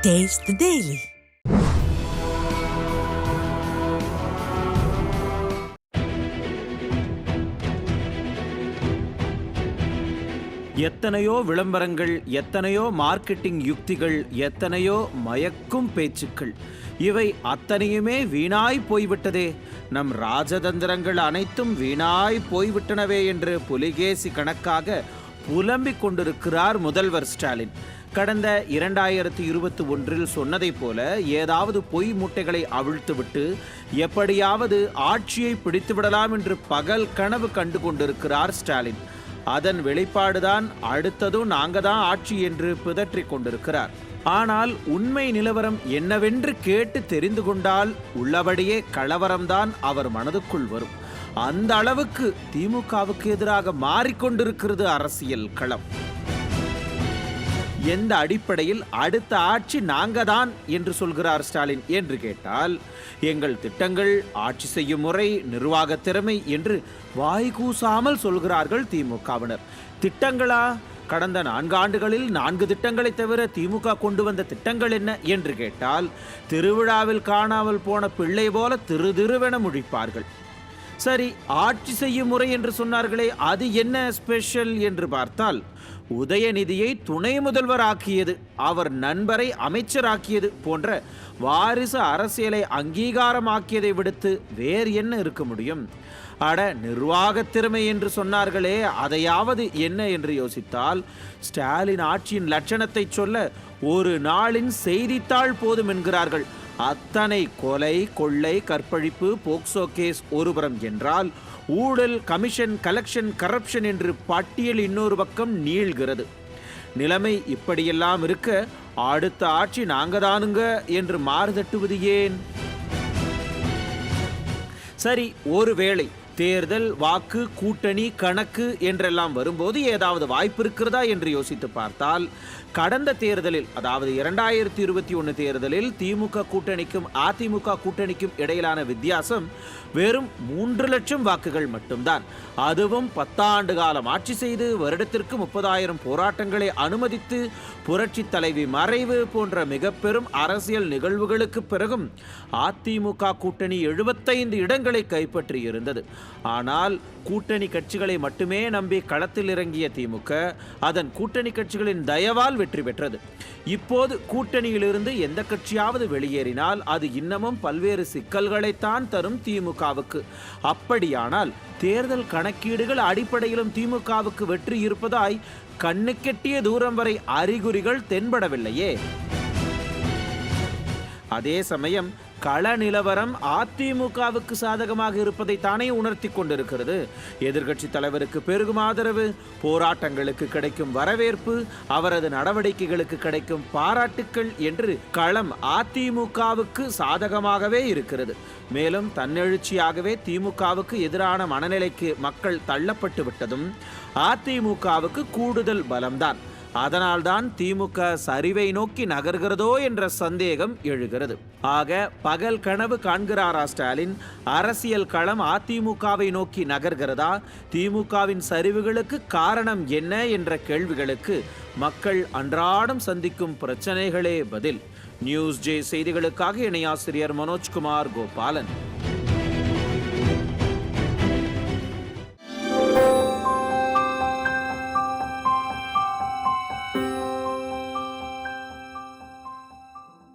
Taste the Daily. எத்தனையோ விளம்பரங்கள், எத்தனையோ மார்க்கெட்டிங் யுக்திகள், எத்தனையோ மயக்கும் பேச்சுக்கள், இவை அத்தனையுமே வீணாய் போய்விட்டதே. நம் ராஜதந்திரங்கள் அனைத்தும் வீணாய் போய்விட்டனவே என்று புலிகேசி கணக்காக புலம்பிக் கொண்டிருக்கிறார் முதல்வர் ஸ்டாலின். கடந்த 2021 சொன்னதை போல ஏதாவது பொய் மூட்டைகளை அவிழ்த்துவிட்டு எப்படியாவது ஆட்சியை பிடித்துவிடலாம் என்று பகல் கனவு கண்டு கொண்டிருக்கிறார் ஸ்டாலின். அதன் வெளிப்பாடுதான் அடுத்ததும் நாங்க தான் ஆட்சி என்று பிதற்றிக் கொண்டிருக்கிறார். ஆனால் உண்மை நிலவரம் என்னவென்று கேட்டு தெரிந்து கொண்டால் உள்ளபடியே கலவரம்தான் அவர் மனதுக்குள் வரும். அந்த அளவுக்கு திமுகவுக்கு எதிராக மாறிக்கொண்டிருக்கிறது அரசியல் களம். எந்த அடிப்படையில் அடுத்த ஆட்சி நாங்க தான் என்று சொல்கிறார் ஸ்டாலின் என்று கேட்டால், எங்கள் திட்டங்கள், ஆட்சி செய்யும் முறை, நிர்வாக திறமை என்று வாய்கூசாமல் சொல்கிறார்கள் திமுகவினர். திட்டங்களா? கடந்த 4 ஆண்டுகளில் 4 திட்டங்களை தவிர திமுக கொண்டு வந்த திட்டங்கள் என்ன என்று கேட்டால், திருவிழாவில் காணாமல் போன பிள்ளை போல திருவென முழிப்பார்கள். சரி, ஆட்சி செய்யும் முறை என்று சொன்னார்களே, அது என்ன ஸ்பெஷல் என்று பார்த்தால், உதயநிதியை துணை முதல்வர் ஆக்கியது, அவர் நண்பரை அமைச்சராக்கியது போன்ற வாரிசு அரசியலை அங்கீகாரமாக்கியதை விடுத்து வேறு என்ன இருக்க முடியும்? அட, நிர்வாக திறமை என்று சொன்னார்களே, அதையாவது என்ன என்று யோசித்தால், ஸ்டாலின் ஆட்சியின் லட்சணத்தை சொல்ல ஒரு நாளின் செய்தித்தாள் போதும் என்கிறார்கள். அத்தனை கொலை, கொள்ளை, கற்பழிப்பு, போக்சோ கேஸ் ஒருபுறம் என்றால், ஊழல், கமிஷன், கலெக்ஷன், கரப்ஷன் என்று பட்டியல் இன்னொரு பக்கம் நீள்கிறது. நிலைமை இப்படியெல்லாம் இருக்க அடுத்த ஆட்சி நாங்க தானுங்க என்று மாறுதட்டுவது ஏன்? சரி, ஒருவேளை தேர்தல், வாக்கு, கூட்டணி, கணக்கு என்றெல்லாம் வரும்போது ஏதாவது வாய்ப்பு இருக்கிறதா என்று யோசித்து பார்த்தால், கடந்த தேர்தலில், அதாவது 2021 தேர்தலில் திமுக கூட்டணிக்கும் அதிமுக கூட்டணிக்கும் இடையிலான வித்தியாசம் வெறும் 3 லட்சம் வாக்குகள் மட்டும்தான். அதுவும் 10 ஆண்டு காலம் ஆட்சி செய்து வருடத்திற்கு 30,000 போராட்டங்களை அனுமதித்து புரட்சி தலைவி மறைவு போன்ற மிக பெரும் அரசியல் நிகழ்வுகளுக்கு பிறகும் அதிமுக கூட்டணி 75 இடங்களை கைப்பற்றி இருந்தது. ஆனால் கூட்டணி கட்சிகளை மட்டுமே நம்பி களத்தில் இறங்கிய திமுக அதன் கூட்டணி கட்சிகளின் தயவால் வெற்றி பெற்றது. இப்போது கூட்டணியிலிருந்து எந்த கட்சியாவது வெளியேறினால் அது இன்னமும் பல்வேறு சிக்கல்களைத்தான் தரும் திமுகவுக்கு. அப்படியானால் தேர்தல் கணக்கீடுகள் அடிப்படையிலும் திமுகவுக்கு வெற்றி இருப்பதாய் கண்ணுக்கெட்டிய தூரம் வரை அறிகுறிகள் தென்படவில்லையே. அதே சமயம் கள நிலவரம் அதிமுகவுக்கு சாதகமாக இருப்பதை தானே உணர்த்தி கொண்டிருக்கிறது. எதிர்க்கட்சி தலைவருக்கு பெருகும் ஆதரவு, போராட்டங்களுக்கு கிடைக்கும் வரவேற்பு, அவரது நடவடிக்கைகளுக்கு கிடைக்கும் பாராட்டுக்கள் என்று களம் அதிமுகவுக்கு சாதகமாகவே இருக்கிறது. மேலும் தன்னெழுச்சியாகவே திமுகவுக்கு எதிரான மனநிலைக்கு மக்கள் தள்ளப்பட்டு விட்டதும் அதிமுகவுக்கு கூடுதல் பலம்தான். அதனால்தான் திமுக சரிவை நோக்கி நகர்கிறதோ என்ற சந்தேகம் எழுகிறது. ஆக பகல் கனவு காண்கிறாரா ஸ்டாலின்? அரசியல் களம் அதிமுகவை நோக்கி நகர்கிறதா? திமுகவின் சரிவுகளுக்கு காரணம் என்ன என்ற கேள்விகளுக்கு மக்கள் அன்றாடம் சந்திக்கும் பிரச்சனைகளே பதில். நியூஸ் ஜே செய்திகளுக்காக இணையாசிரியர் மனோஜ்குமார் கோபாலன்.